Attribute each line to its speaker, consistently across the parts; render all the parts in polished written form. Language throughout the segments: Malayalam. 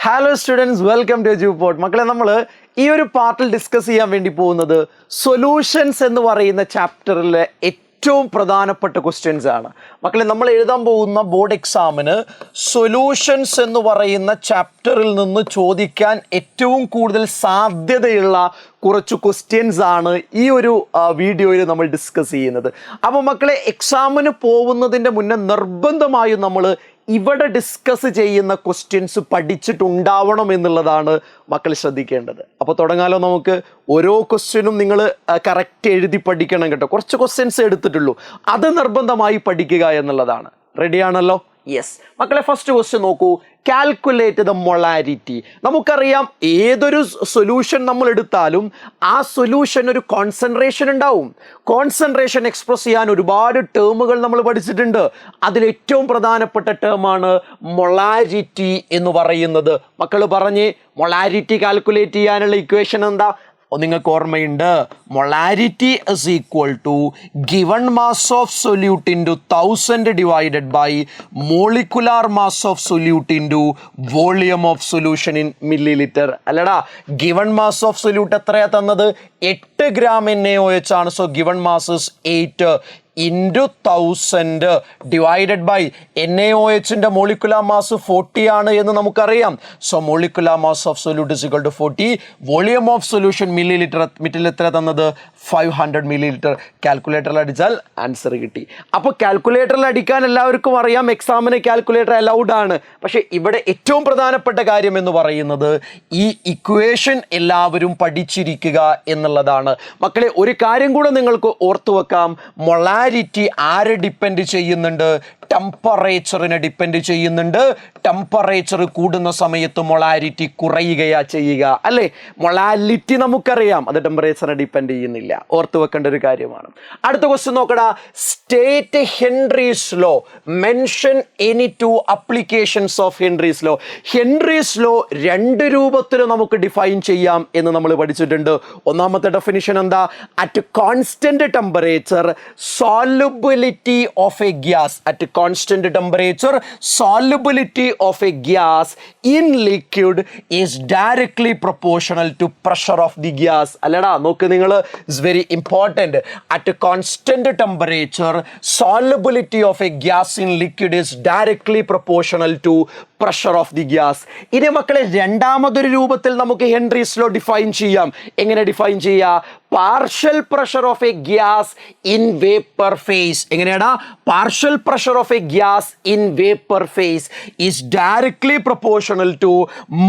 Speaker 1: Hello students, welcome to Edupod. മക്കളെ, നമ്മൾ ഈ ഒരു പാർട്ടിൽ ഡിസ്കസ് ചെയ്യാൻ വേണ്ടി പോകുന്നത് സൊല്യൂഷൻസ് എന്ന് പറയുന്ന ചാപ്റ്ററിലെ ഏറ്റവും പ്രധാനപ്പെട്ട ക്വസ്റ്റ്യൻസ് ആണ്. മക്കളെ, നമ്മൾ എഴുതാൻ പോകുന്ന ബോർഡ് എക്സാമിന് സൊല്യൂഷൻസ് എന്ന് പറയുന്ന ചാപ്റ്ററിൽ നിന്ന് ചോദിക്കാൻ ഏറ്റവും കൂടുതൽ സാധ്യതയുള്ള കുറച്ച് ക്വസ്റ്റ്യൻസ് ആണ് ഈ ഒരു വീഡിയോയിൽ നമ്മൾ ഡിസ്കസ് ചെയ്യുന്നത്. അപ്പോൾ മക്കളെ, എക്സാമിന് പോകുന്നതിൻ്റെ മുന്നേ നിർബന്ധമായും നമ്മൾ ഇവിടെ ഡിസ്കസ് ചെയ്യുന്ന ക്വസ്റ്റ്യൻസ് പഠിച്ചിട്ടുണ്ടാവണം എന്നുള്ളതാണ് മക്കൾ ശ്രദ്ധിക്കേണ്ടത്. അപ്പോൾ തുടങ്ങാലോ നമുക്ക്. ഓരോ ക്വസ്റ്റ്യനും നിങ്ങൾ കറക്റ്റ് എഴുതി പഠിക്കണം കേട്ടോ. കുറച്ച് ക്വസ്റ്റ്യൻസ് എടുത്തിട്ടുള്ളൂ, അത് നിർബന്ധമായി പഠിക്കുക എന്നുള്ളതാണ്. റെഡിയാണല്ലോ? യെസ് മക്കളെ, ഫസ്റ്റ് ക്വസ്റ്റ്യൻ നോക്കൂ. Calculate the molarity. നമുക്കറിയാം, ഏതൊരു സൊല്യൂഷൻ നമ്മൾ എടുത്താലും ആ സൊല്യൂഷൻ ഒരു കോൺസെൻട്രേഷൻ ഉണ്ടാവും. കോൺസെൻട്രേഷൻ എക്സ്പ്രസ് ചെയ്യാൻ ഒരുപാട് ടേമുകൾ നമ്മൾ പഠിച്ചിട്ടുണ്ട്. അതിലേറ്റവും പ്രധാനപ്പെട്ട ടേമാണ് മൊളാരിറ്റി എന്ന് പറയുന്നത്. മക്കൾ പറഞ്ഞേ, മൊളാരിറ്റി കാൽക്കുലേറ്റ് ചെയ്യാനുള്ള ഇക്വേഷൻ എന്താ? നിങ്ങൾക്ക് ഓർമ്മയുണ്ട്, molarity is equal to given mass of solute into 1000 divided by molecular mass of solute into volume of solution in millilitre. അല്ലടാ, ഗിവൺ മാസ് ഓഫ് സൊല്യൂട്ട് എത്രയാണ് തന്നത്? 8 ഗ്രാം NaOH ആണ്. So given mass is 8 into 1000 divided by NaOHൻ്റെ മോളിക്കുലാർ മാസ് 40 ആണ് എന്ന് നമുക്കറിയാം. So molecular mass of solute is equal to 40. Volume of solution മില്ലി ലിറ്ററിൽ എത്ര തന്നത്? 500 മില്ലി ലിറ്റർ. കാൽക്കുലേറ്ററിൽ അടിച്ചാൽ ആൻസർ കിട്ടി. അപ്പോൾ കാൽക്കുലേറ്ററിൽ അടിക്കാൻ എല്ലാവർക്കും അറിയാം, എക്സാമിന് കാൽക്കുലേറ്റർ അലൗഡ് ആണ്. പക്ഷേ ഇവിടെ ഏറ്റവും പ്രധാനപ്പെട്ട കാര്യം എന്ന് പറയുന്നത് ഈ ഇക്വേഷൻ എല്ലാവരും പഠിച്ചിരിക്കുക എന്നുള്ളതാണ്. മക്കളെ, ഒരു കാര്യം കൂടെ നിങ്ങൾക്ക് ഓർത്തു വെക്കാം. മൊളാരിറ്റി ആരെ ഡിപ്പെൻഡ് ചെയ്യുന്നുണ്ട്? ടെമ്പറേച്ചറിനെ ഡിപ്പെൻഡ് ചെയ്യുന്നുണ്ട്. ടെമ്പറേച്ചർ കൂടുന്ന സമയത്ത് മൊളാരിറ്റി കുറയുകയാ ചെയ്യുക, അല്ലേ? മൊളാലിറ്റി നമുക്കറിയാം, അത് ടെമ്പറേച്ചറിനെ ഡിപ്പെൻഡ് ചെയ്യുന്നില്ല. ഓർത്ത് വെക്കേണ്ട ഒരു കാര്യമാണ്. അടുത്ത ക്വസ്റ്റ്യൻ നോക്കടാ. State Henry's law. Mention any 2 applications of Henry's law. Henry's law 2 രൂപത്തിൽ നമുക്ക് ഡിഫൈൻ ചെയ്യാം എന്ന് നമ്മൾ പഠിച്ചിട്ടുണ്ട്. ഒന്നാമത്തെ ഡെഫിനിഷൻ എന്താ? At constant temperature solubility of a gas. At constant temperature, solubility of a gas in liquid is directly proportional to pressure of the gas. അല്ലടാ, നോക്ക് നിങ്ങൾ, it's very important. At constant temperature solubility of a gas in liquid is directly proportional to pressure of the gas. ഇനി മക്കളെ, രണ്ടാമതൊരു രൂപത്തിൽ നമുക്ക് ഹെൻറീസ് ലോ ഡിഫൈൻ ചെയ്യാം. എങ്ങനെ ഡിഫൈൻ ചെയ്യാം? Partial pressure of a gas in vapour phase. എങ്ങനെയാടാ? Partial pressure of a gas in vapour phase is directly proportional to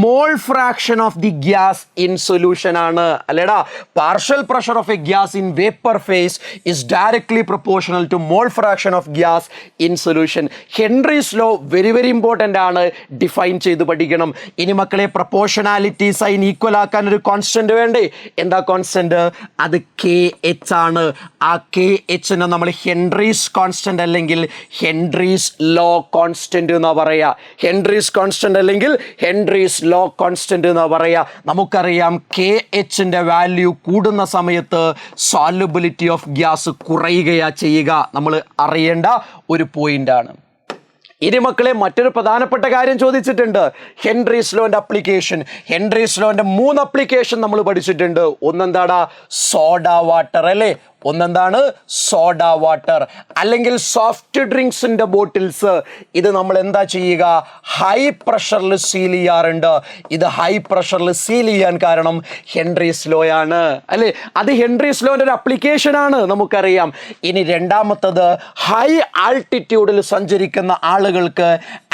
Speaker 1: mole fraction of the gas in solution ആണ്. അല്ലേടാ, partial pressure of a gas in vapour phase is directly proportional to mole fraction of gas in solution. Henry's law very very important ആണ്, ഡിഫൈൻ ചെയ്ത് പഠിക്കണം. ഇനി മക്കളെ, പ്രൊപ്പോർഷണാലിറ്റി സൈൻ ഈക്വൽ ആക്കാൻ ഒരു കോൺസ്റ്റന്റ് വേണ്ടേ? എന്താ കോൺസ്റ്റന്റ്? അത് KH ആണ്. ആ KHനെ നമ്മൾ ഹെൻറീസ് കോൺസ്റ്റന്റ് അല്ലെങ്കിൽ ഹെൻറീസ് ലോ കോൺസ്റ്റന്റ് എന്നാ പറയാ. ഹെൻറീസ് കോൺസ്റ്റന്റ് അല്ലെങ്കിൽ ഹെൻറീസ് ലോ കോൺസ്റ്റന്റ് എന്നാ പറയാ. നമുക്കറിയാം, KHൻ്റെ വാല്യൂ കൂടുന്ന സമയത്ത് സോലുബിലിറ്റി ഓഫ് ഗ്യാസ് കുറയുകയാ ചെയ്യുക. നമ്മൾ അറിയേണ്ട ഒരു പോയിന്റ് ആണ്. ഇനി മക്കളെ, മറ്റൊരു പ്രധാനപ്പെട്ട കാര്യം ചോദിച്ചിട്ടുണ്ട്. ഹെൻറീസ് ലോൻ്റെ അപ്ലിക്കേഷൻ. ഹെൻറീസ് ലോൻ്റെ 3 അപ്ലിക്കേഷൻ നമ്മൾ പഠിച്ചിട്ടുണ്ട്. ഒന്നെന്താടാ? സോഡ വാട്ടർ, അല്ലേ? ഒന്നെന്താണ്? Soda water. അല്ലെങ്കിൽ സോഫ്റ്റ് ഡ്രിങ്ക്സിൻ്റെ ബോട്ടിൽസ്. ഇത് നമ്മൾ എന്താ ചെയ്യുക? ഹൈ പ്രഷറിൽ സീൽ ചെയ്യാറുണ്ട്. ഇത് ഹൈ പ്രഷറിൽ സീൽ ചെയ്യാൻ കാരണം ഹെൻറീസ് ലോയാണ്, അല്ലേ? അത് ഹെൻറീസ് ലോൻ്റെ ഒരു അപ്ലിക്കേഷൻ ആണ്, നമുക്കറിയാം. ഇനി രണ്ടാമത്തത്, ഹൈ ആൾട്ടിറ്റ്യൂഡിൽ സഞ്ചരിക്കുന്ന ആളുകൾക്ക്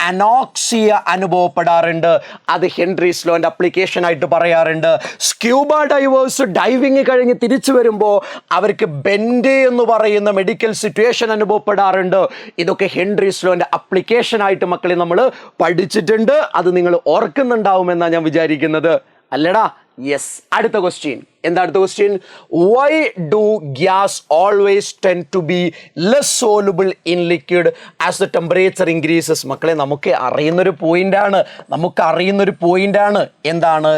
Speaker 1: അനോക്സിയ അനുഭവപ്പെടാറുണ്ട്. അത് ഹെൻറീസ് ലോൻ്റെ അപ്ലിക്കേഷൻ ആയിട്ട് പറയാറുണ്ട്. സ്ക്യൂബ ഡൈവേഴ്സ് ഡൈവിങ് കഴിഞ്ഞ് തിരിച്ചു വരുമ്പോൾ അവർക്ക് ബെൻഡ് എന്ന് പറയുന്ന മെഡിക്കൽ സിറ്റുവേഷൻ അനുഭവപ്പെടാറുണ്ട്. ഇതൊക്കെ ഹെൻറീസ് ലോൻ്റെ അപ്ലിക്കേഷൻ ആയിട്ട് മക്കളെ നമ്മൾ പഠിച്ചിട്ടുണ്ട്. അത് നിങ്ങൾ ഓർക്കുന്നുണ്ടാവുമെന്നാണ് ഞാൻ വിചാരിക്കുന്നത്, അല്ലടാ? യെസ്. അടുത്ത ക്വസ്റ്റ്യൻ എന്താ? അടുത്ത question, why do gas always tend to be less soluble in liquid as the temperature increases? മക്കളെ, നമുക്ക് അറിയുന്നൊരു പോയിന്റാണ്. എന്താണ്?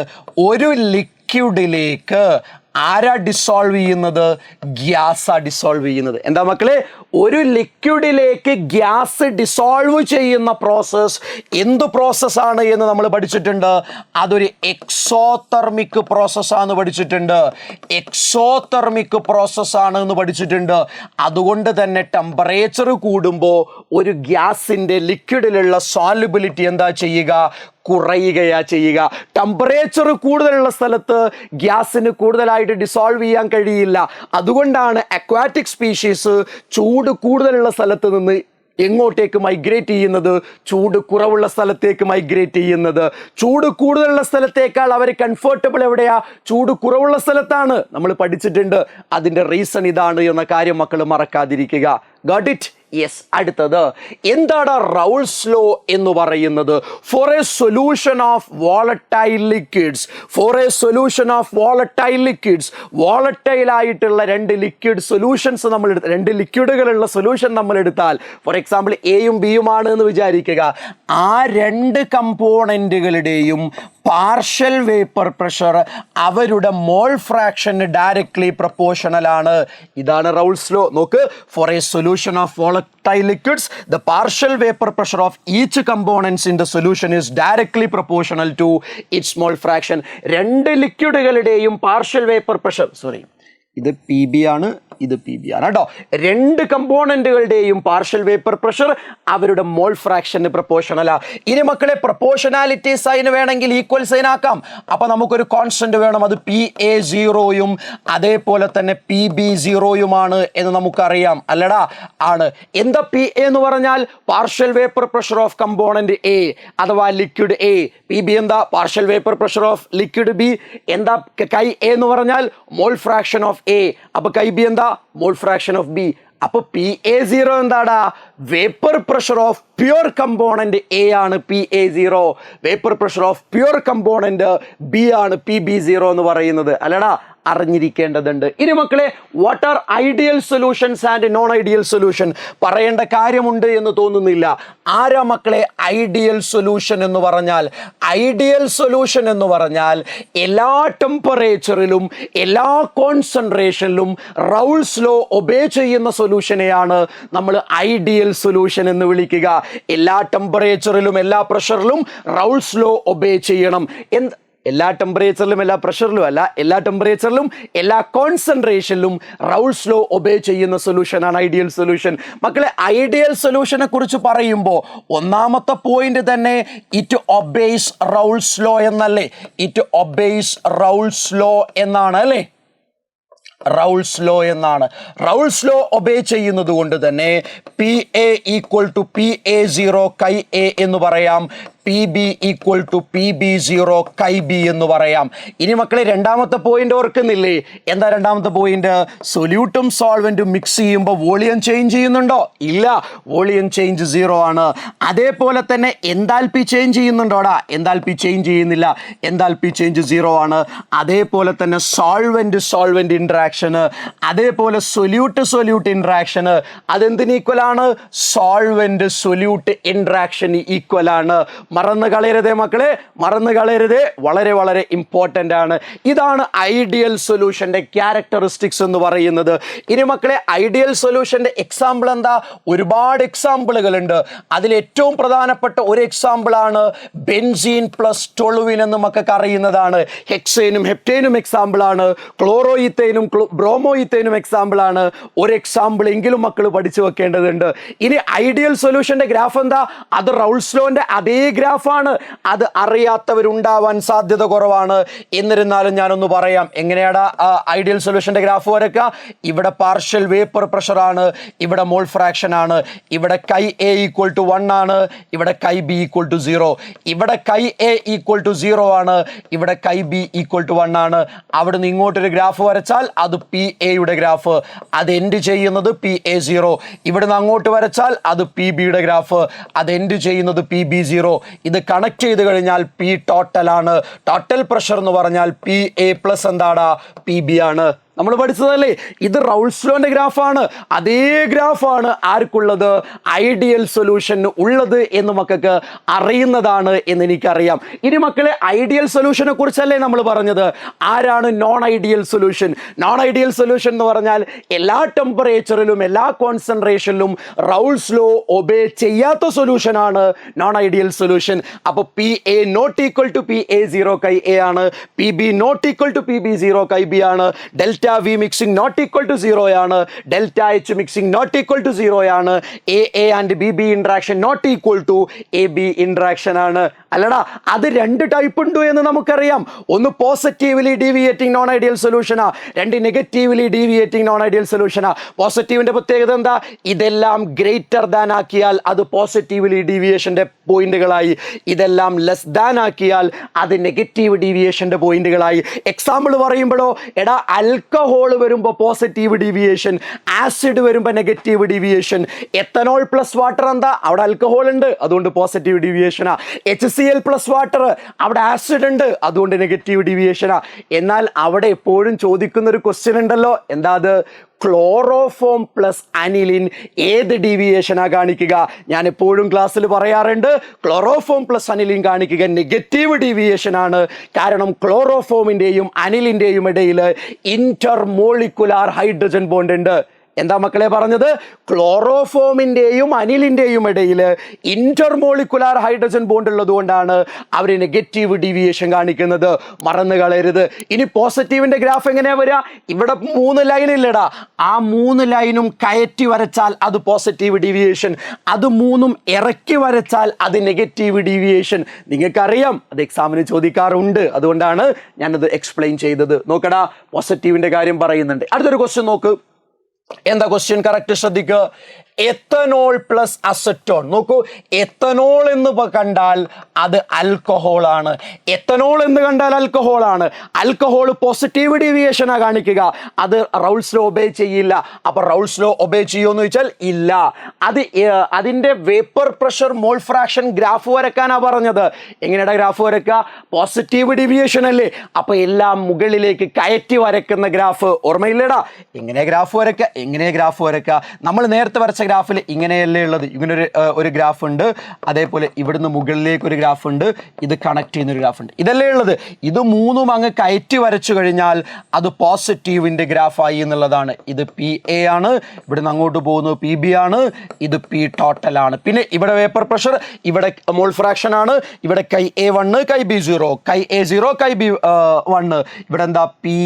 Speaker 1: ഒരു ലിക്വിഡിലേക്ക് ആരാ ഡിസോൾവ് ചെയ്യുന്നത്? ഗ്യാസാ ഡിസോൾവ് ചെയ്യുന്നത്. എന്താ മക്കളെ? ഒരു ലിക്വിഡിലേക്ക് ഗ്യാസ് ഡിസോൾവ് ചെയ്യുന്ന പ്രോസസ്സ് എന്ത് പ്രോസസ്സാണ് എന്ന് നമ്മൾ പഠിച്ചിട്ടുണ്ട്. അതൊരു എക്സോതെർമിക് പ്രോസസ്സാണ് പഠിച്ചിട്ടുണ്ട്. എക്സോതെർമിക് പ്രോസസ്സാണ് എന്ന് പഠിച്ചിട്ടുണ്ട്. അതുകൊണ്ട് തന്നെ ടെമ്പറേച്ചർ കൂടുമ്പോൾ ഒരു ഗ്യാസിൻ്റെ ലിക്വിഡിലുള്ള സോലുബിലിറ്റി എന്താ ചെയ്യുക? കുറയുകയാ ചെയ്യുക. ടെമ്പറേച്ചർ കൂടുതലുള്ള സ്ഥലത്ത് ഗ്യാസിന് കൂടുതലായിട്ട് ഡിസോൾവ് ചെയ്യാൻ കഴിയില്ല. അതുകൊണ്ടാണ് അക്വാറ്റിക് സ്പീഷീസ് ചൂട് കൂടുതലുള്ള സ്ഥലത്ത് നിന്ന് എങ്ങോട്ടേക്ക് മൈഗ്രേറ്റ് ചെയ്യുന്നത്? ചൂട് കുറവുള്ള സ്ഥലത്തേക്ക് മൈഗ്രേറ്റ് ചെയ്യുന്നത്. ചൂട് കൂടുതലുള്ള സ്ഥലത്തേക്കാൾ അവർ കംഫർട്ടബിൾ എവിടെയാ? ചൂട് കുറവുള്ള സ്ഥലത്താണ്. നമ്മൾ പഠിച്ചിട്ടുണ്ട്. അതിൻ്റെ റീസൺ ഇതാണ് എന്ന കാര്യം മക്കൾ മറക്കാതിരിക്കുക. Got it? യെസ്. അടുത്തത് എന്താണ് റൗൾസ് ലോ എന്ന് പറയുന്നത്? For a solution of volatile liquids, for a solution of volatile liquids, volatile ആയിട്ടുള്ള രണ്ട് ലിക്വിഡ് സൊല്യൂഷൻസ് നമ്മൾ രണ്ട് ലിക്വിഡുകളുള്ള സൊല്യൂഷൻ നമ്മൾ എടുത്താൽ, ഫോർ എക്സാമ്പിൾ എയും ബിയുമാണ് എന്ന് വിചാരിക്കുക. ആ രണ്ട് കമ്പോണൻറ്റുകളുടെയും പാർഷ്യൽ വേപ്പർ പ്രഷർ അവരുടെ മോൾ ഫ്രാക്ഷന് ഡയറക്ട്ലി പ്രൊപ്പോർഷണൽ ആണ്. ഇതാണ് റൗൾസ് ലോ. നോക്ക്, for a solution of volatile liquids, the partial vapor pressure of each components in the solution is directly proportional to its mole fraction. രണ്ട് ലിക്വിഡുകളുടെയും പാർഷ്യൽ വേപ്പർ പ്രഷർ, ഇത് പി ബി ആണ്, ഇത് പി ബി ആണ് കേട്ടോ. രണ്ട് കമ്പോണൻറ്റുകളുടെയും പാർഷ്യൽ വേപ്പർ പ്രഷർ അവരുടെ മോൾ ഫ്രാക്ഷന് പ്രൊപ്പോർഷണലാ. ഇനി മക്കളെ പ്രൊപ്പോർഷണാലിറ്റി സൈൻ വേണമെങ്കിൽ ഈക്വൽ സൈൻ ആക്കാം. അപ്പോൾ നമുക്കൊരു കോൺസ്റ്റന്റ് വേണം. അത് പി എ സീറോയും അതേപോലെ തന്നെ പി ബി സീറോയുമാണ് എന്ന് നമുക്കറിയാം. അല്ലടാ? ആണ്. എന്താ പി എ എന്ന് പറഞ്ഞാൽ? Partial vapour pressure of component A അഥവാ ലിക്വിഡ് എ. പി ബി എന്താ? Partial vapour pressure of liquid B. എന്താ കൈ എ എന്ന് പറഞ്ഞാൽ? Mole fraction of A. അപ്പോൾ കൈ ബി എന്താ? Mole fraction of B. അപ്പോൾ പി എ സീറോ എന്താടാ? Vapour pressure of pure component A ആണ് P A zero. Vapour pressure of pure component B ആണ് പി ബി സീറോ എന്ന് പറയുന്നത്. അല്ലടാ? അറിഞ്ഞിരിക്കേണ്ടതുണ്ട്. ഇനി മക്കളെ, what are ideal solutions and non ideal solution? പറയേണ്ട കാര്യമുണ്ട് എന്ന് തോന്നുന്നില്ല. ആരാ മക്കളെ ഐഡിയൽ സൊല്യൂഷൻ എന്ന് പറഞ്ഞാൽ? ഐഡിയൽ സൊല്യൂഷൻ എന്ന് പറഞ്ഞാൽ എല്ലാ ടെമ്പറേച്ചറിലും എല്ലാ കോൺസെൻട്രേഷനിലും റൗൾസ് ലോ ഒബേ ചെയ്യുന്ന സൊല്യൂഷനെയാണ് നമ്മൾ ഐഡിയൽ സൊല്യൂഷൻ എന്ന് വിളിക്കുക. എല്ലാ ടെമ്പറേച്ചറിലും എല്ലാ പ്രഷറിലും റൗൾസ് ലോ ഒബേ ചെയ്യണം. എല്ലാ ടെമ്പറേച്ചറിലും എല്ലാ പ്രഷറിലും അല്ല, എല്ലാ ടെമ്പറേച്ചറിലും എല്ലാ കോൺസെൻട്രേഷനിലും റൗൾസ് ലോ ഒബേ ചെയ്യുന്ന സൊല്യൂഷനാണ് ഐഡിയൽ സൊല്യൂഷൻ. മക്കളെ, ഐഡിയൽ സൊല്യൂഷനെ കുറിച്ച് പറയുമ്പോൾ ഒന്നാമത്തെ പോയിന്റ് തന്നെ ഇറ്റ് ഒബേസ് റൗൾസ് ലോ എന്നല്ലേ? ഇറ്റ് ഒബേസ് റൗൾസ് ലോ എന്നാണ് അല്ലേ? റൗൾസ് ലോ എന്നാണ്. റൗൾസ് ലോ ഒബേ ചെയ്യുന്നത് കൊണ്ട് തന്നെ P A equal to P A zero chi A എന്ന് പറയാം. P B equal to P B zero chi B എന്ന് പറയാം. ഇനി മക്കളെ, രണ്ടാമത്തെ പോയിന്റ് ഓർക്കുന്നില്ലേ? എന്താ രണ്ടാമത്തെ പോയിന്റ്? സൊല്യൂട്ടും സോൾവെന്റും മിക്സ് ചെയ്യുമ്പോൾ വോളിയം ചേഞ്ച് ചെയ്യുന്നുണ്ടോ? ഇല്ല, വോളിയം ചേഞ്ച് സീറോ ആണ്. അതേപോലെ തന്നെ എൻതാൽപ്പി ചേഞ്ച് ചെയ്യുന്നുണ്ടോടാ? എൻതാൽപ്പി ചേഞ്ച് ചെയ്യുന്നില്ല, എൻതാൽപ്പി ചേഞ്ച് സീറോ ആണ്. അതേപോലെ തന്നെ സോൾവെന്റ് ഇൻട്രാക്ഷന്, അതേപോലെ സൊല്യൂട്ട് ഇൻട്രാക്ഷന് അതെന്തിന് ഈക്വൽ ആണ്? സോൾവെന്റ് സൊല്യൂട്ട് ഇൻട്രാക്ഷന് ഈക്വൽ ആണ്. മറന്നു കളയരുതേ മക്കളെ, മറന്നു കളയരുതേ. വളരെ വളരെ ഇമ്പോർട്ടൻ്റ് ആണ്. ഇതാണ് ഐഡിയൽ സൊല്യൂഷൻ്റെ ക്യാരക്ടറിസ്റ്റിക്സ് എന്ന് പറയുന്നത്. ഇനി മക്കളെ, ഐഡിയൽ സൊല്യൂഷൻ്റെ എക്സാമ്പിൾ എന്താ? ഒരുപാട് എക്സാമ്പിളുകളുണ്ട്. അതിൽ ഏറ്റവും പ്രധാനപ്പെട്ട ഒരു എക്സാമ്പിളാണ് ബെൻസീൻ പ്ലസ് ടൊളുവിൻ എന്ന് മക്കൾക്ക് അറിയുന്നതാണ്. ഹെക്സേനും ഹെപ്റ്റേനും എക്സാമ്പിളാണ്. ക്ലോറോയിത്തേനും ബ്രോമോയിത്തേനും എക്സാമ്പിളാണ്. ഒരു എക്സാമ്പിൾ എങ്കിലും മക്കൾ പഠിച്ചു വെക്കേണ്ടതുണ്ട്. ഇനി ഐഡിയൽ സൊല്യൂഷൻ്റെ ഗ്രാഫ് എന്താ? അത് റൗൾസ് ലോന്റെ അതേ ഗ്രാഫാണ്. അത് അറിയാത്തവരുണ്ടാവാൻ സാധ്യത കുറവാണ്. എന്നിരുന്നാലും ഞാനൊന്ന് പറയാം. എങ്ങനെയാണ് ഐഡിയൽ സൊല്യൂഷന്റെ ഗ്രാഫ് വരയ്ക്കുക? ഇവിടെ പാർഷ്യൽ വേപ്പർ പ്രഷർ ആണ്, ഇവിടെ മോൾ ഫ്രാക്ഷൻ ആണ്, ഇവിടെ കൈ എ ഈക്വൽ ടു 1 ആണ്, ഇവിടെ കൈ ബി ഈക്വൽ ടു 0. ഇവിടെ കൈ എ ഈക്വൽ ടു 0 ആണ്, ഇവിടെ കൈ ബി ഈക്വൽ ടു 1 ആണ്. അവിടെ നിന്ന് ഇങ്ങോട്ടൊരു ഗ്രാഫ് വരച്ചാൽ അത് പി എയുടെ ഗ്രാഫ്, അത് എൻഡ് ചെയ്യുന്നത് പി എ 0. ഇവിടുന്ന് അങ്ങോട്ട് വരച്ചാൽ അത് പി ബിയുടെ ഗ്രാഫ്, അത് എൻഡ് ചെയ്യുന്നത് പി ബി 0. ഇത് കണക്ട് ചെയ്ത് കഴിഞ്ഞാൽ പി ടോട്ടൽ ആണ്. ടോട്ടൽ പ്രഷർ എന്ന് പറഞ്ഞാൽ പി എ പ്ലസ് എന്താടാ? പി ബി ആണ്. നമ്മൾ പഠിച്ചതല്ലേ? ഇത് റൗൾസ് ലോന്റെ ഗ്രാഫാണ്. അതേ ഗ്രാഫാണ് ആർക്കുള്ളത്? ഐഡിയൽ സൊല്യൂഷൻ ഉള്ളത് എന്ന് മക്കൾക്ക് അറിയുന്നതാണ് എന്ന് എനിക്കറിയാം. ഇനി മക്കളെ, ഐഡിയൽ സൊല്യൂഷനെ കുറിച്ചല്ലേ നമ്മൾ പറഞ്ഞത്? ആരാണ് non ideal solution? Non ideal solution എന്ന് പറഞ്ഞാൽ എല്ലാ ടെമ്പറേച്ചറിലും എല്ലാ കോൺസെൻട്രേഷനിലും റൗൾസ് ലോ ഒബേ ചെയ്യാത്ത സൊല്യൂഷൻ ആണ് നോൺ ഐഡിയൽ സൊല്യൂഷൻ. അപ്പോൾ P A not equal to P A zero chi A ആണ്, P B not equal to P B zero chi B ആണ്, delta V mixing not equal to zero ആണ്, delta H mixing not equal to zero ആണ്, A and B B interaction not equal to A B interaction ആണ്. അല്ലടാ, അത് രണ്ട് ടൈപ്പ് ഉണ്ട് എന്ന് നമുക്കറിയാം. ഒന്ന് പോസിറ്റീവ്ലി ഡീവിയേറ്റിംഗ് നോൺ ഐഡിയൽ സൊല്യൂഷനാ, രണ്ട് നെഗറ്റീവ്ലി ഡീവിയേറ്റിംഗ് നോൺ ഐഡിയൽ സൊല്യൂഷനാ. പോസിറ്റീവിന്റെ പ്രത്യേകത എന്താ? ഇതെല്ലാം ഗ്രേറ്റർ ദാൻ ആക്കിയാൽ അത് പോസിറ്റീവ്ലി ഡീവിയേഷന്റെ പോയിന്റുകളായി, ഇതെല്ലാം ലെസ് ദാൻ ആക്കിയാൽ അത് നെഗറ്റീവ് ഡീവിയേഷന്റെ പോയിന്റുകളായി. എക്സാമ്പിൾ പറയുമ്പോഴോ, എടാ ആൽക്കഹോൾ വരുമ്പോൾ പോസിറ്റീവ് ഡീവിയേഷൻ, ആസിഡ് വരുമ്പോൾ negative deviation. Ethanol plus water എന്താ? അവിടെ ആൽക്കഹോൾ ഉണ്ട്, അതുകൊണ്ട് പോസിറ്റീവ് ഡീവിയേഷനാ. HCl പ്ലസ് വാട്ടർ, അവിടെ ആസിഡ് ഉണ്ട്, അതുകൊണ്ട് നെഗറ്റീവ് ഡീവിയേഷനാ. എന്നാൽ അവിടെ എപ്പോഴും ചോദിക്കുന്ന ഒരു ക്വസ്റ്റ്യൻ ഉണ്ടല്ലോ, എന്താ അത്? ക്ലോറോഫോം പ്ലസ് അനിലിൻ ഏത് ഡീവിയേഷനാ കാണിക്കുക? ഞാൻ എപ്പോഴും ക്ലാസ്സിൽ പറയാറുണ്ട്, ക്ലോറോഫോം പ്ലസ് അനിലിൻ കാണിക്കുക നെഗറ്റീവ് ഡീവിയേഷൻ ആണ്. കാരണം ക്ലോറോഫോമിൻ്റെയും അനിലിൻ്റെയും ഇടയിൽ ഇന്റർമോളിക്കുലാർ ഹൈഡ്രജൻ ബോണ്ട് ഉണ്ട്. എന്താ മക്കളെ പറഞ്ഞത്? ക്ലോറോഫോമിൻ്റെയും അനിലിൻ്റെയും ഇടയിൽ ഇന്റർമോളിക്കുലാർ ഹൈഡ്രജൻ ബോണ്ട് ഉള്ളത് കൊണ്ടാണ് അവർ നെഗറ്റീവ് ഡീവിയേഷൻ കാണിക്കുന്നത്. മറന്നു കളയരുത്. ഇനി പോസിറ്റീവിന്റെ ഗ്രാഫ് എങ്ങനെയാ വരിക? ഇവിടെ 3 ലൈൻ ഇല്ലടാ, ആ 3 ലൈനും കയറ്റി വരച്ചാൽ അത് പോസിറ്റീവ് ഡീവിയേഷൻ, അത് 3ഉം ഇറക്കി വരച്ചാൽ അത് നെഗറ്റീവ് ഡീവിയേഷൻ. നിങ്ങൾക്കറിയാം, അത് എക്സാമിന് ചോദിക്കാറുണ്ട്, അതുകൊണ്ടാണ് ഞാനത് എക്സ്പ്ലെയിൻ ചെയ്തത്. നോക്കടാ, പോസിറ്റീവിന്റെ കാര്യം പറയുന്നുണ്ട്. അടുത്തൊരു ക്വസ്റ്റ്യൻ നോക്ക്. എന്താ ക്വസ്റ്റ്യൻ? കറക്റ്റ് ശ്രദ്ധിക്കുക. Ethanol plus acetone. നോക്കൂ, എത്തനോൾ എന്ന് കണ്ടാൽ അത് ആൽക്കഹോൾ ആണ്. എത്തനോൾ എന്ന് കണ്ടാൽ ആൽക്കഹോൾ ആണ്. ആൽക്കഹോൾ പോസിറ്റീവ് ഡീവിയേഷനാ കാണിക്കുക, അത് റൗൾസ് ലോ ഒബേ ചെയ്യില്ല. അപ്പൊ റൗൾസ് ലോ ഒബേ ചെയ്യുമെന്ന് ചോദിച്ചാൽ ഇല്ല. അത് അതിന്റെ vapour pressure mole fraction graph വരക്കാനാ പറഞ്ഞത്. എങ്ങനെയാ ഗ്രാഫ് വരക്കുക? പോസിറ്റീവ് ഡീവിയേഷൻ അല്ലേ, അപ്പൊ എല്ലാം മുകളിലേക്ക് കയറ്റി വരക്കുന്ന ഗ്രാഫ്. ഓർമ്മയില്ലേടാ? എങ്ങനെയാ ഗ്രാഫ് വരക്കുക? നമ്മൾ നേരത്തെ വരച്ച ഗ്രാഫിൽ ഇങ്ങനെയല്ലേ ഉള്ളത്? ഇങ്ങനെ ഒരു ഗ്രാഫ് ഉണ്ട്, അതേപോലെ ഇവിടുന്ന് മുകളിലേക്ക് ഒരു ഗ്രാഫ് ഉണ്ട്, ഇത് കണക്ട് ചെയ്യുന്ന ഒരു ഗ്രാഫ് ഉണ്ട്. ഇതല്ലേ ഉള്ളത്? ഇത് 3ഉം അങ്ങ് കയറ്റി വരച്ചു കഴിഞ്ഞാൽ അത് പോസിറ്റീവിന്റെ ഗ്രാഫായി എന്നുള്ളതാണ്. ഇത് പി എ ആണ്, ഇവിടുന്ന് അങ്ങോട്ട് പോകുന്നത് പി ബി ആണ്, ഇത് പി ടോട്ടൽ ആണ്. പിന്നെ ഇവിടെ വേപ്പർ പ്രഷർ, ഇവിടെ മോൾ ഫ്രാക്ഷൻ ആണ്, ഇവിടെ chi A 1 chi B 0, chi A 0 chi B 1, ഇവിടെ എന്താ പി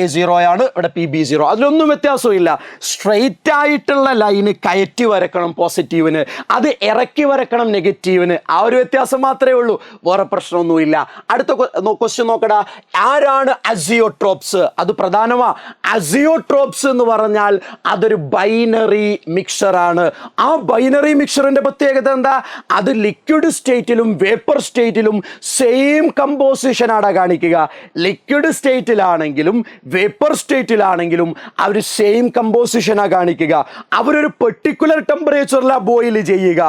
Speaker 1: എ 0 ആണ്, ഇവിടെ പി ബി 0. അതിലൊന്നും വ്യത്യാസവും ഇല്ല. സ്ട്രെയിറ്റ് ആയിട്ടുള്ള ലൈന് കയറ്റി വരക്കണം പോസിറ്റീവിന്, അത് ഇറക്കി വരക്കണം നെഗറ്റീവിന്. ആ ഒരു വ്യത്യാസം മാത്രമേ ഉള്ളൂ, വേറെ പ്രശ്നമൊന്നുമില്ല. അടുത്ത ക്വസ്റ്റ്യൻ നോക്കടാ. ആരാണ് അസിയോട്രോപ്സ്? അത് പ്രധാനമാ. അസിയോട്രോപ്സ് എന്ന് പറഞ്ഞാൽ അതൊരു ബൈനറി മിക്സർ ആണ്. ആ ബൈനറി മിക്സറിന്റെ പ്രത്യേകത എന്താ? അത് ലിക്വിഡ് സ്റ്റേറ്റിലും വേപ്പർ സ്റ്റേറ്റിലും സെയിം കമ്പോസിഷൻ ആണ് കാണിക്കുക. ലിക്വിഡ് സ്റ്റേറ്റിലാണെങ്കിലും വേപ്പർ സ്റ്റേറ്റിലാണെങ്കിലും അവർ സെയിം കമ്പോസിഷനാ കാണിക്കുക. അവരൊരു പെർട്ടിക്കുലർ ടെമ്പറേച്ചറിലാണ് ബോയിൽ ചെയ്യുക.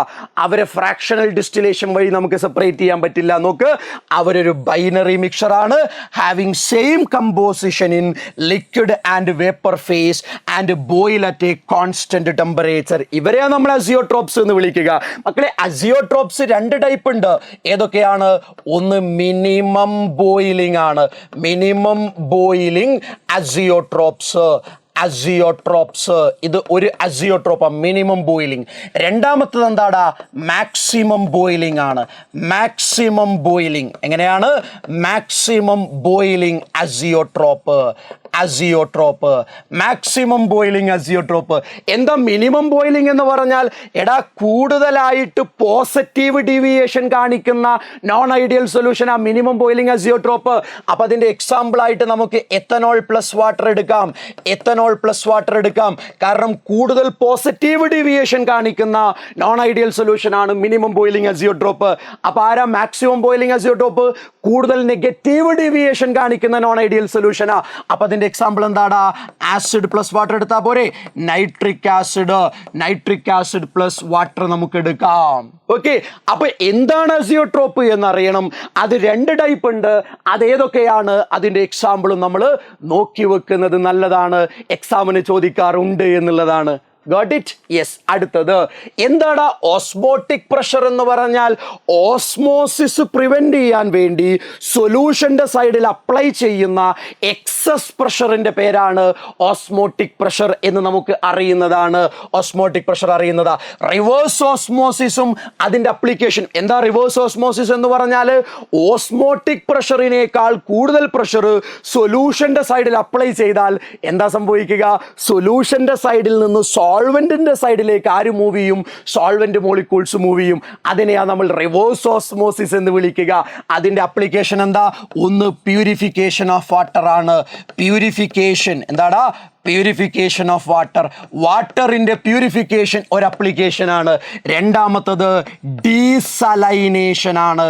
Speaker 1: അവരെ ഫ്രാക്ഷണൽ ഡിസ്റ്റിലേഷൻ വഴി നമുക്ക് സെപ്പറേറ്റ് ചെയ്യാൻ പറ്റില്ല. നോക്ക്, അവരൊരു ബൈനറി മിക്സർ ആണ്, having same composition in liquid and vapour phase and boil at a constant temperature. ഇവരെയാണ് നമ്മൾ അസിയോട്രോപ്സ് എന്ന് വിളിക്കുക. മക്കളെ, അസിയോട്രോപ്സ് 2 ടൈപ്പ് ഉണ്ട്. ഏതൊക്കെയാണ്? ഒന്ന് മിനിമം ബോയിലിംഗ് ആണ്. Minimum boiling azeotropes. ഇത് ഒരു അസിയോട്രോപ്പാണ്, മിനിമം ബോയിലിംഗ്. രണ്ടാമത്തത് എന്താടാ? മാക്സിമം ബോയിലിംഗ് ആണ്. മാക്സിമം ബോയിലിംഗ് എങ്ങനെയാണ്? Maximum boiling azeotrope. Maximum boiling azeotrope. എന്താ മിനിമം ബോയിലിംഗ് എന്ന് പറഞ്ഞാൽ? എടാ, കൂടുതലായിട്ട് പോസിറ്റീവ് ഡീവിയേഷൻ കാണിക്കുന്ന നോൺ ഐഡിയൽ സൊല്യൂഷൻ ആ മിനിമം ബോയിലിംഗ് അസിയോട്രോപ്പ്. അപ്പൊ അതിന്റെ എക്സാമ്പിൾ ആയിട്ട് നമുക്ക് എത്തനോൾ പ്ലസ് വാട്ടർ എടുക്കാം. കാരണം കൂടുതൽ പോസിറ്റീവ് ഡീവിയേഷൻ കാണിക്കുന്ന നോൺ ഐഡിയൽ സൊല്യൂഷൻ ആണ് മിനിമം ബോയിലിംഗ് അസിയോട്രോപ്പ്. അപ്പൊ ആരാ മാക്സിമം ബോയിലിംഗ് അസിയോട്രോപ്പ്? കൂടുതൽ നെഗറ്റീവ് ഡീവിയേഷൻ കാണിക്കുന്ന നോൺ ഐഡിയൽ സൊല്യൂഷനാ. അപ്പൊ അതിന്റെ എക്സാമ്പിൾ എന്താടാ? ആസിഡ് പ്ലസ് വാട്ടർ എടുത്താൽ പോരെ? നൈട്രിക് ആസിഡ് പ്ലസ് വാട്ടർ നമുക്ക് എടുക്കാം. ഓക്കെ, അപ്പൊ എന്താണ് അസിയോട്രോപ്പ് എന്നറിയണം. അത് 2 ടൈപ്പ് ഉണ്ട്. അതേതൊക്കെയാണ്, അതിന്റെ എക്സാമ്പിളും നമ്മൾ നോക്കി വെക്കുന്നത് നല്ലതാണ്. എക്സാമിന് ചോദിക്കാറുണ്ട് എന്നുള്ളതാണ്. Got it? Yes. അടുത്തത് എന്താണ് ഓസ്മോട്ടിക് പ്രഷർ എന്ന് പറഞ്ഞാൽ? ഓസ്മോസിസ് പ്രിവെന്റ് ചെയ്യാൻ വേണ്ടി സൊല്യൂഷന്റെ സൈഡിൽ അപ്ലൈ ചെയ്യുന്ന എക്സസ് പ്രഷറിന്റെ പേരാണ് ഓസ്മോട്ടിക് പ്രഷർ എന്ന് നമുക്ക് അറിയുന്നതാണ്. ഓസ്മോട്ടിക് പ്രഷർ അറിയുന്നതാ. റിവേഴ്സ് ഓസ്മോസിസും അതിന്റെ അപ്ലിക്കേഷൻ എന്താ? റിവേഴ്സ് ഓസ്മോസിസ് എന്ന് പറഞ്ഞാൽ ഓസ്മോട്ടിക് പ്രഷറിനേക്കാൾ കൂടുതൽ പ്രഷർ സൊല്യൂഷന്റെ സൈഡിൽ അപ്ലൈ ചെയ്താൽ എന്താ സംഭവിക്കുക? സൊല്യൂഷന്റെ സൈഡിൽ നിന്ന് സോൾവെന്റിന്റെ സൈഡിലേക്ക് ആര് മൂവ് ചെയ്യും? സോൾവെന്റ് മോളിക്യൂൾസ് മൂവ് ചെയ്യും. അതിനെയാണ് നമ്മൾ റിവേഴ്സ് ഓസ്മോസിസ് എന്ന് വിളിക്കുക. അതിന്റെ അപ്ലിക്കേഷൻ എന്താ? ഒന്ന് പ്യൂരിഫിക്കേഷൻ ഓഫ് വാട്ടർ ആണ്. പ്യൂരിഫിക്കേഷൻ എന്താടാ? Purification of water. വാട്ടറിന്റെ പ്യൂരിഫിക്കേഷൻ ഒരു അപ്ലിക്കേഷൻ ആണ്. രണ്ടാമത്തത് ഡീസലൈനേഷൻ ആണ്.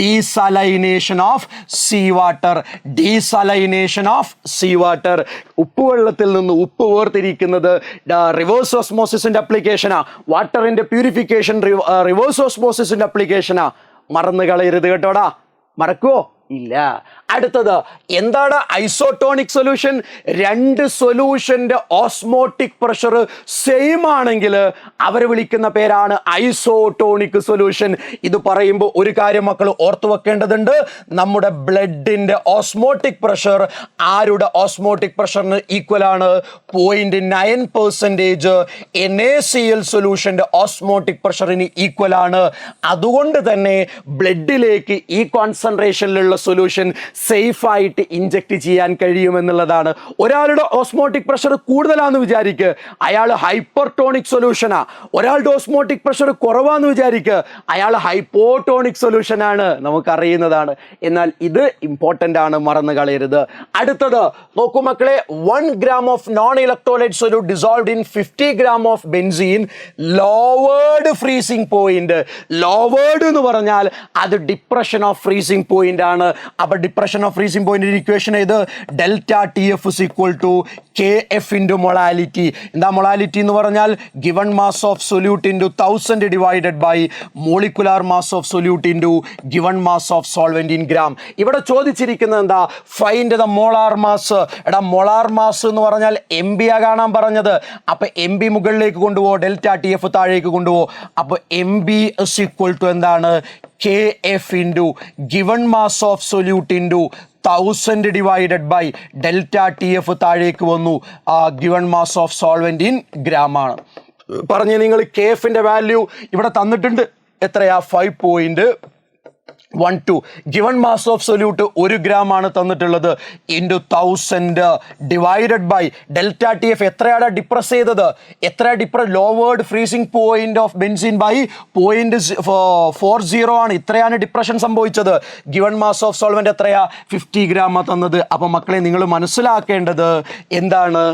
Speaker 1: Desalination of sea water. Desalination of sea water. ഉപ്പുവെള്ളത്തിൽ നിന്ന് ഉപ്പ് വേർതിരിക്കുന്നത് റിവേഴ്സ് ഓസ്മോസിസിന്റെ അപ്ലിക്കേഷനാ. വാട്ടറിന്റെ പ്യൂരിഫിക്കേഷൻ റിവേഴ്സ് ഓസ്മോസിസിന്റെ അപ്ലിക്കേഷനാ. മറന്നു കളയരുത് കേട്ടോടാ. മറക്കുവോ? ഇല്ല. അടുത്തത് എന്താണ് ഐസോട്ടോണിക് സൊല്യൂഷൻ? 2 സൊല്യൂഷന്റെ ഓസ്മോട്ടിക് പ്രഷർ സെയിം ആണെങ്കിൽ അവരെ വിളിക്കുന്ന പേരാണ് ഐസോട്ടോണിക് സൊല്യൂഷൻ. ഇത് പറയുമ്പോൾ ഒരു കാര്യം മക്കൾ ഓർത്തു വെക്കേണ്ടതുണ്ട്. നമ്മുടെ ബ്ലഡിന്റെ ഓസ്മോട്ടിക് പ്രഷർ ആരുടെ ഓസ്മോട്ടിക് പ്രഷറിന് ഈക്വൽ ആണ്? 0.9% NaCl സൊല്യൂഷന്റെ ഓസ്മോട്ടിക് പ്രഷറിന് ഈക്വൽ ആണ്. അതുകൊണ്ട് തന്നെ ബ്ലഡിലേക്ക് ഈ കോൺസെൻട്രേഷനിലുള്ള സൊല്യൂഷൻ സേഫ് ആയിട്ട് ഇഞ്ചക്ട് ചെയ്യാൻ കഴിയുമെന്നുള്ളതാണ്. ഒരാളുടെ ഓസ്മോട്ടിക് പ്രഷർ കൂടുതലാണെന്ന് വിചാരിക്കുക, അയാൾ ഹൈപ്പർടോണിക് സൊല്യൂഷനാ. ഒരാളുടെ ഓസ്മോട്ടിക് പ്രഷർ കുറവാന്ന് വിചാരിക്കുക, അയാൾ ഹൈപ്പോട്ടോണിക് സൊല്യൂഷനാണ്. നമുക്കറിയുന്നതാണ്. എന്നാൽ ഇത് ഇമ്പോർട്ടൻ്റ് ആണ്, മറന്നു കളയരുത്. അടുത്തത് നോക്കൂ മക്കളെ. 1 gram of non electrolyte solute dissolved in 50 gram of benzene lowered freezing point. Lowered എന്ന് പറഞ്ഞാൽ അത് ഡിപ്രഷൻ ഓഫ് ഫ്രീസിംഗ് പോയിന്റ് ആണ്. അപ്പൊ depression of freezing point equation ഏത്? Delta T F is equal to K F into molality. എന്താ മൊളാലിറ്റി എന്ന് പറഞ്ഞാൽ? Given mass of solute into 1000 divided by molecular mass of solute into given mass of solvent in gram. ഇവിടെ ചോദിച്ചിരിക്കുന്നത് എന്താ? Find the molar mass. എടാ മോളാർ മാസ് എന്ന് പറഞ്ഞാൽ എം ബി ആ കാണാൻ പറഞ്ഞത്. അപ്പൊ എം ബി മുകളിലേക്ക് കൊണ്ടുപോകും, ഡെൽറ്റ ടി എഫ് താഴേക്ക് കൊണ്ടുപോകും. അപ്പൊ M B is equal to എന്താണ്? K F into given mass of solute into 1000 divided by delta T F താഴേക്ക് വന്നു. Given mass of solvent in gram ആണ്. പറഞ്ഞ് നിങ്ങൾ കെ എഫിന്റെ വാല്യൂ ഇവിടെ തന്നിട്ടുണ്ട്. എത്രയാ? 5.12. Given mass of solute 1 gram ആണ് തന്നിട്ടുള്ളത്. Into 1000 divided by delta T F. എത്രയാണ് ഡിപ്രസ് ചെയ്തത്? Lowered freezing point of benzene by 0.40 ആണ്. ഇത്രയാണ് ഡിപ്രഷൻ സംഭവിച്ചത്. ഗിവൺ മാസ് ഓഫ് സോൾവെന്റ് എത്രയാ? 50 gram തന്നത്. അപ്പൊ മക്കളെ നിങ്ങൾ മനസ്സിലാക്കേണ്ടത് എന്താണ്?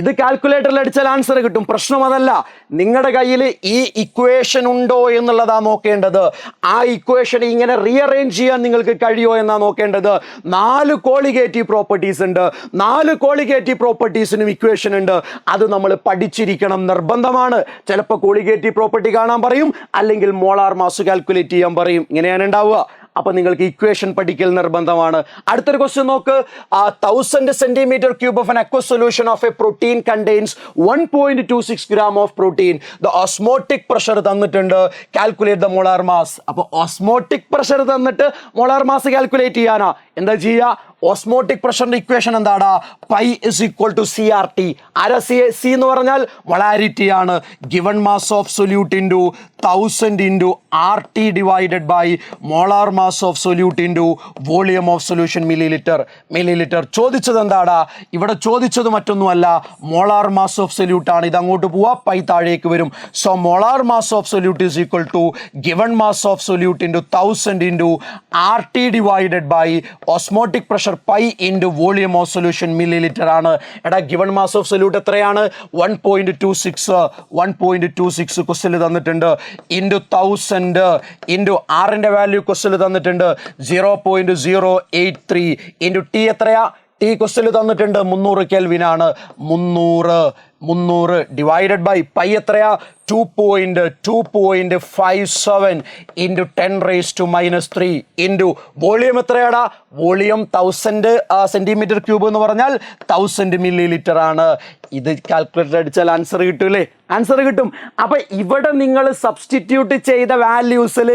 Speaker 1: ഇത് കാൽക്കുലേറ്ററിൽ അടിച്ചാൽ ആൻസർ കിട്ടും. പ്രശ്നം അതല്ല. നിങ്ങളുടെ കയ്യിൽ ഈ ഇക്വേഷൻ ഉണ്ടോ എന്നുള്ളതാ നോക്കേണ്ടത്. ആ ഇക്വേഷൻ ഇങ്ങനെ റീഅറേഞ്ച് ചെയ്യാൻ നിങ്ങൾക്ക് കഴിയോ എന്നാ നോക്കേണ്ടത്. 4 കോളിഗേറ്റീവ് പ്രോപ്പർട്ടീസ് ഉണ്ട്. 4 കോളിഗേറ്റീവ് പ്രോപ്പർട്ടീസിനും ഇക്വേഷൻ ഉണ്ട്. അത് നമ്മൾ പഠിച്ചിരിക്കണം, നിർബന്ധമാണ്. ചിലപ്പോൾ കോളിഗേറ്റീവ് പ്രോപ്പർട്ടി കാണാൻ പറയും, അല്ലെങ്കിൽ മോളാർ മാസ് കാൽക്കുലേറ്റ് ചെയ്യാൻ പറയും. ഇങ്ങനെയാണ് ഉണ്ടാവുക. അപ്പൊ നിങ്ങൾക്ക് ഇക്വേഷൻ പഠിക്കൽ നിർബന്ധമാണ്. അടുത്തൊരു ക്വസ്റ്റ്യൻ നോക്ക്. 1000 cm³ of an aqueous solution of a protein contains 1.26 gram of protein. The osmotic pressure തന്നിട്ടുണ്ട്. Calculate the molar mass. അപ്പൊ ഓസ്മോട്ടിക് പ്രഷർ തന്നിട്ട് മോളാർ മാസ് കാൽക്കുലേറ്റ് ചെയ്യാനാ എന്താ ചെയ്യുക? ഓസ്മോട്ടിക് പ്രഷറിന്റെ ഇക്വേഷൻ എന്താടാ? Pi is equal to C R T. ആരാ സി എന്ന് പറഞ്ഞാൽ മൊളാരിറ്റി ആണ്. Given mass of solute into 1000 into R T divided by molar mass of solute into volume of solution millilitre. ചോദിച്ചത് എന്താടാ? ഇവിടെ ചോദിച്ചത് മറ്റൊന്നുമല്ല, മോളാർ മാസ് ഓഫ് സൊല്യൂട്ട് ആണ്. ഇത് അങ്ങോട്ട് പോവാ, പൈ താഴേക്ക് വരും. So molar mass of solute is equal to given mass of solute into 1000 into R T divided by osmotic pressure pi into volume of solution millilitre ആണ്. എടാ ഗിവൺ മാസ് ഓഫ് സൊല്യൂട്ട് എത്രയാണ്? 1.26 ക്വസ്റ്റ്യൻ തന്നിട്ടുണ്ട്. ഇൻറ്റു 1000 ഇൻറ്റു ആറിൻ്റെ വാല്യൂ ക്വസ്റ്റ്യൻ തന്നിട്ടുണ്ട് 0.083 ഇൻറ്റു ടി എത്രയാ? ടി ക്വസ്റ്റ്യനിൽ തന്നിട്ടുണ്ട് 300 കെൽവിൻ ആണ്. 300 ഡിവൈഡഡ് ബൈ പൈ എത്രയാ? 2.57 ഇൻറ്റു 10⁻³ ഇൻറ്റു വോളിയം എത്രയാടാ? വോളിയം 1000 സെന്റിമീറ്റർ ക്യൂബ് എന്ന് പറഞ്ഞാൽ 1000 milliliter ആണ്. ഇത് കാൽക്കുലേറ്റർ അടിച്ചാൽ ആൻസർ കിട്ടൂലേ? ആൻസർ കിട്ടും. അപ്പൊ ഇവിടെ നിങ്ങൾ സബ്സ്റ്റിറ്റ്യൂട്ട് ചെയ്ത വാല്യൂസിൽ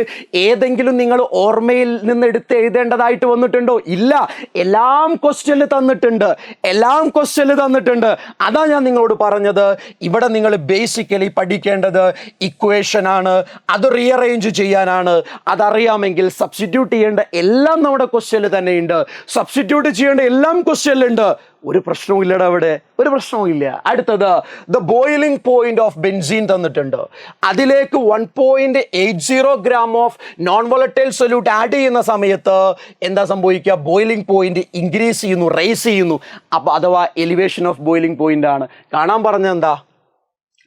Speaker 1: ഏതെങ്കിലും നിങ്ങൾ ഓർമ്മയിൽ നിന്ന് എടുത്ത് എഴുതേണ്ടതായിട്ട് വന്നിട്ടുണ്ടോ? ഇല്ല. എല്ലാം ക്വസ്റ്റ്യനിൽ തന്നിട്ടുണ്ട്. അതാ ഞാൻ നിങ്ങളോട് പറഞ്ഞത്, ഇവിടെ നിങ്ങൾ ബേസിക്കലി പഠിക്കേണ്ടത് ഇക്വേഷൻ ആണ്. അത് റീഅറേഞ്ച് ചെയ്യാനാണ്. അതറിയാമെങ്കിൽ സബ്സ്റ്റിറ്റ്യൂട്ട് ചെയ്യേണ്ട എല്ലാം നമ്മുടെ ക്വസ്റ്റ്യനിൽ തന്നെയുണ്ട്. സബ്സ്റ്റിറ്റ്യൂട്ട് ചെയ്യേണ്ട എല്ലാം ക്വസ്റ്റ്യനിലുണ്ട്. ഒരു പ്രശ്നവും ഇല്ലടാ അവിടെ, ഒരു പ്രശ്നവും ഇല്ല. അടുത്തത് the boiling point of benzene തന്നിട്ടുണ്ട്. അതിലേക്ക് 1.80 gram of non volatile solute add ചെയ്യുന്ന സമയത്ത് എന്താ സംഭവിക്കുക? ബോയിലിംഗ് പോയിന്റ് ഇൻക്രീസ് ചെയ്യുന്നു, റൈസ് ചെയ്യുന്നു. അപ്പോൾ അഥവാ എലിവേഷൻ ഓഫ് ബോയിലിംഗ് പോയിന്റ് ആണ്. കാണാൻ പറഞ്ഞത് എന്താ?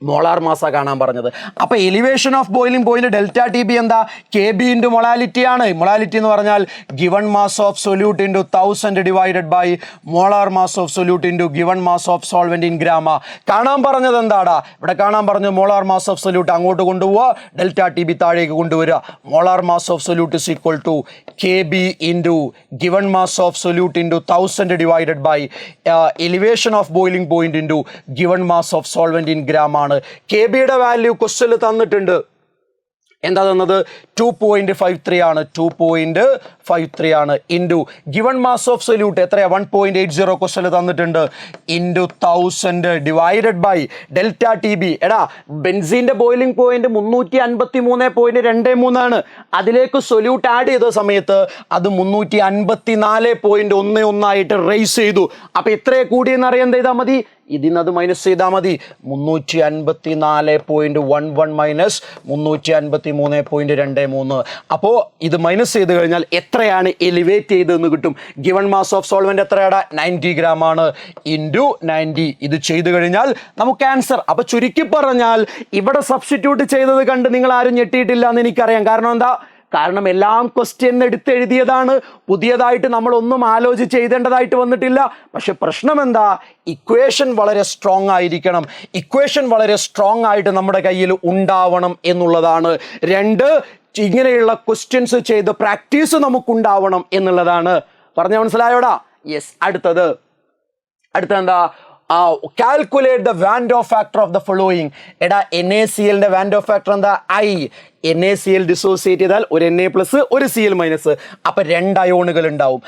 Speaker 1: മോളാർ മാസ കാണാൻ പറഞ്ഞത്. അപ്പോൾ elevation of boiling point delta T B എന്താ? കെ ബി ഇൻറ്റു മൊളാലിറ്റി ആണ്. മൊളാലിറ്റി എന്ന് പറഞ്ഞാൽ given mass of solute into 1000 divided by molar mass of solute into given mass of solvent in gram. കാണാൻ പറഞ്ഞത് എന്താടാ? ഇവിടെ കാണാൻ പറഞ്ഞു മോളാർ മാസ് ഓഫ് സൊല്യൂട്ട് അങ്ങോട്ട് കൊണ്ടുപോവുക, ഡെൽറ്റ ടി ബി താഴേക്ക് കൊണ്ടുവരിക. Molar mass of solute is equal to K B into given mass of solute into 1000 divided by elevation of boiling point into given mass of solvent in gram ആണ്. കെ ബിയുടെ വാല്യൂ ക്വസ്റ്റ്യനിൽ തന്നിട്ടുണ്ട്. എന്താ തന്നത്? 2.53 ആണ്. 2.53 ആണ് into given mass of solute എത്രയാ? 1.80 ക്വസ്റ്റ്യനിൽ തന്നിട്ടുണ്ട്. Into 1000 divided by delta T B. എടാ, ബെൻസീൻ്റെ ബോയിലിംഗ് പോയിന്റ് 353.23 ആണ്. അതിലേക്ക് സൊല്യൂട്ട് ആഡ് ചെയ്ത സമയത്ത് അത് 354.11 ആയിട്ട് റൈസ് ചെയ്തു. അപ്പോൾ എത്രയെ കൂടിയെന്ന് അറിയാൻ എന്ത് ചെയ്താൽ മതി? ഇതിന്നത് മൈനസ് ചെയ്താൽ മതി. 354.11 മൈനസ് 353.23. അപ്പോൾ ഇത് മൈനസ് ചെയ്ത് കഴിഞ്ഞാൽ എത്രയാണ് എലിവേറ്റ് ചെയ്തതെന്ന് കിട്ടും. ഗിവൺ മാസ് ഓഫ് സോൾവെന്റ് എത്രയാണ്? 90 gram ആണ്. ഇൻറ്റു 90. ഇത് ചെയ്ത് കഴിഞ്ഞാൽ നമുക്ക് ആൻസർ. അപ്പോൾ ചുരുക്കി പറഞ്ഞാൽ ഇവിടെ സബ്സ്റ്റിറ്റ്യൂട്ട് ചെയ്തത് കണ്ട് നിങ്ങൾ ആരും ഞെട്ടിയിട്ടില്ല എന്ന് എനിക്കറിയാം. കാരണം എന്താ? കാരണം എല്ലാം ക്വസ്റ്റ്യൻ എടുത്ത് എഴുതിയതാണ്. പുതിയതായിട്ട് നമ്മളൊന്നും ആലോചിച്ച് എഴുതേണ്ടതായിട്ട് വന്നിട്ടില്ല. പക്ഷെ പ്രശ്നം എന്താ? ഇക്വേഷൻ വളരെ സ്ട്രോങ് ആയിരിക്കണം. ഇക്വേഷൻ വളരെ സ്ട്രോങ് ആയിട്ട് നമ്മുടെ കയ്യിൽ ഉണ്ടാവണം എന്നുള്ളതാണ്. 2, ഇങ്ങനെയുള്ള ക്വസ്റ്റ്യൻസ് ചെയ്ത് പ്രാക്ടീസ് നമുക്കുണ്ടാവണം എന്നുള്ളതാണ്. പറഞ്ഞ മനസ്സിലായോടാ? യെസ്. അടുത്തത് എന്താ? Calculate the van't Hoff factor of the following. എടാ, NaCl വാൻഡോ ഫാക്ടർ എന്താ? I. NaCl ഡിസോസിയേറ്റ് ചെയ്താൽ ഒരു Na പ്ലസ് ഒരു Cl മൈനസ്. അപ്പം 2 അയോണുകൾ ഉണ്ടാവും.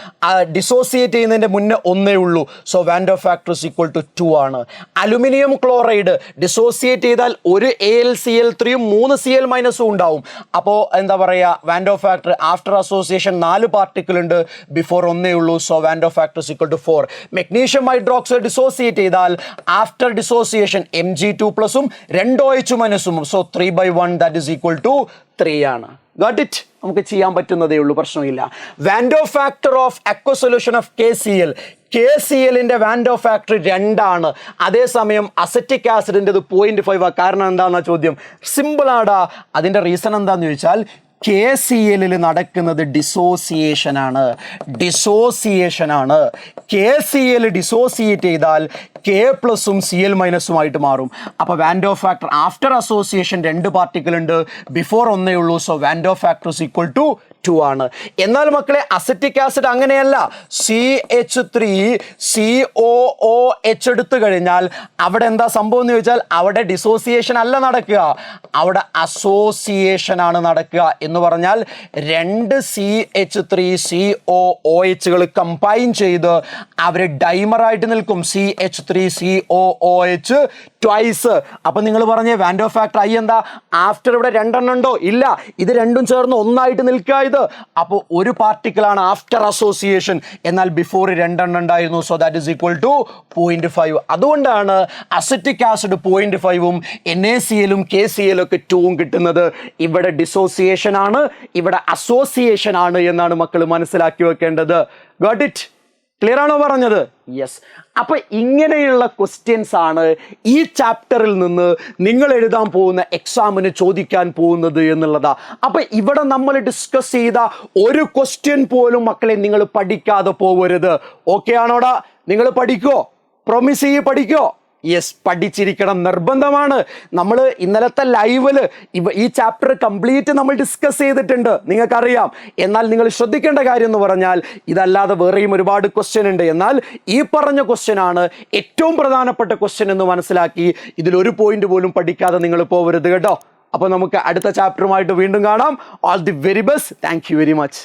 Speaker 1: ഡിസോസിയേറ്റ് ചെയ്യുന്നതിൻ്റെ മുന്നേ ഒന്നേ ഉള്ളൂ. So van't Hoff factor is equal to 2 ആണ്. അലുമിനിയം ക്ലോറൈഡ് ഡിസോസിയേറ്റ് ചെയ്താൽ ഒരു AlCl3 3 Cl മൈനസും ഉണ്ടാവും. അപ്പോൾ എന്താ പറയുക? Van't Hoff factor after association 4 particle ഉണ്ട്, ബിഫോർ ഒന്നേ ഉള്ളൂ. So van't Hoff factor is equal to 4. Magnesium hydroxide dissociate ചെയ്താൽ ആഫ്റ്റർ ഡിസോസിയേഷൻ Mg2 പ്ലസും 2 OH മൈനസും. So 3/1 that is equal to 3 ആണ്. Got it? നമുക്ക് ചെയ്യാൻ പറ്റുന്നതേ ഉള്ളൂ, പ്രശ്നമില്ല. Van't Hoff factor of aqua solution of KCl. KClന്റെ വാൻഡോ ഫാക്ടർ 2 ആണ്. അതേസമയം അസറ്റിക് ആസിഡിൻ്റെത് 0.5. കാരണം എന്താണെന്ന ചോദ്യം? സിമ്പിൾ ആടാ. അതിൻ്റെ റീസൺ എന്താണെന്ന് ചോദിച്ചാൽ KClൽ നടക്കുന്നത് ഡിസോസിയേഷൻ ആണ്. KCl ഡിസോസിയേറ്റ് ചെയ്താൽ K പ്ലസും Cl മൈനസുമായിട്ട് മാറും. അപ്പോൾ van't Hoff factor after association 2 particle ഉണ്ട്, ബിഫോർ ഒന്നേ ഉള്ളൂ. So van't Hoff factor is equal to 2 ആണ്. എന്നാൽ മക്കളെ, അസറ്റിക് ആസിഡ് അങ്ങനെയല്ല. CH3COOH എടുത്തു കഴിഞ്ഞാൽ അവിടെ എന്താ സംഭവം എന്ന് ചോദിച്ചാൽ അവിടെ ഡിസോസിയേഷൻ അല്ല നടക്കുക, അവിടെ അസോസിയേഷൻ ആണ് നടക്കുക. എന്ന് പറഞ്ഞാൽ 2 CH3COOHകൾ കമ്പൈൻ ചെയ്ത് അവർ ഡൈമറായിട്ട് നിൽക്കും. CH3COOH twice. അപ്പം നിങ്ങൾ പറഞ്ഞ വാൻഡോ ഫാക്ടർ I എന്താ? ആഫ്റ്റർ ഇവിടെ 2 ഉണ്ടോ? ഇല്ല. ഇത് രണ്ടും ചേർന്ന് ഒന്നായിട്ട് നിൽക്കുക ഇത്. അപ്പോൾ ഒരു പാർട്ടിക്കിളാണ് ആഫ്റ്റർ അസോസിയേഷൻ, എന്നാൽ ബിഫോർ 2 ഉണ്ടായിരുന്നു. So that is equal to 0.5. അതുകൊണ്ടാണ് അസറ്റിക് ആസിഡ് 0.5ഉം NaClഉം KClഉം ഒക്കെ 2ഉം കിട്ടുന്നത്. ഇവിടെ ഡിസോസിയേഷൻ ആണ്, ഇവിടെ അസോസിയേഷൻ ആണ് എന്നാണ് മക്കൾ മനസ്സിലാക്കി വെക്കേണ്ടത്. Got it? ക്ലിയർ ആണോ പറഞ്ഞത്? യെസ്. അപ്പൊ ഇങ്ങനെയുള്ള ക്വസ്റ്റ്യൻസ് ആണ് ഈ ചാപ്റ്ററിൽ നിന്ന് നിങ്ങൾ എഴുതാൻ പോകുന്ന എക്സാമിന് ചോദിക്കാൻ പോകുന്നത് എന്നുള്ളതാ. അപ്പൊ ഇവിടെ നമ്മൾ ഡിസ്കസ് ചെയ്ത ഒരു ക്വസ്റ്റ്യൻ പോലും മക്കളെ നിങ്ങൾ പഠിക്കാതെ പോകരുത്. ഓക്കെ ആണോടാ? നിങ്ങൾ പഠിക്കോ? പ്രോമിസ് ചെയ്യ്, പഠിക്കോ? യെസ്, പഠിച്ചിരിക്കണം, നിർബന്ധമാണ്. നമ്മൾ ഇന്നലത്തെ ലൈവില് ഈ ചാപ്റ്റർ കംപ്ലീറ്റ് നമ്മൾ ഡിസ്കസ് ചെയ്തിട്ടുണ്ട്, നിങ്ങൾക്കറിയാം. എന്നാൽ നിങ്ങൾ ശ്രദ്ധിക്കേണ്ട കാര്യം എന്ന് പറഞ്ഞാൽ ഇതല്ലാതെ വേറെയും ഒരുപാട് ക്വസ്റ്റ്യൻ ഉണ്ട്. എന്നാൽ ഈ പറഞ്ഞ ക്വസ്റ്റ്യൻ ആണ് ഏറ്റവും പ്രധാനപ്പെട്ട ക്വസ്റ്റ്യൻ എന്ന് മനസ്സിലാക്കി ഇതിലൊരു പോയിന്റ് പോലും പഠിക്കാതെ നിങ്ങൾ പോകരുത് കേട്ടോ. അപ്പോൾ നമുക്ക് അടുത്ത ചാപ്റ്ററുമായിട്ട് വീണ്ടും കാണാം. All the very best. Thank you very much.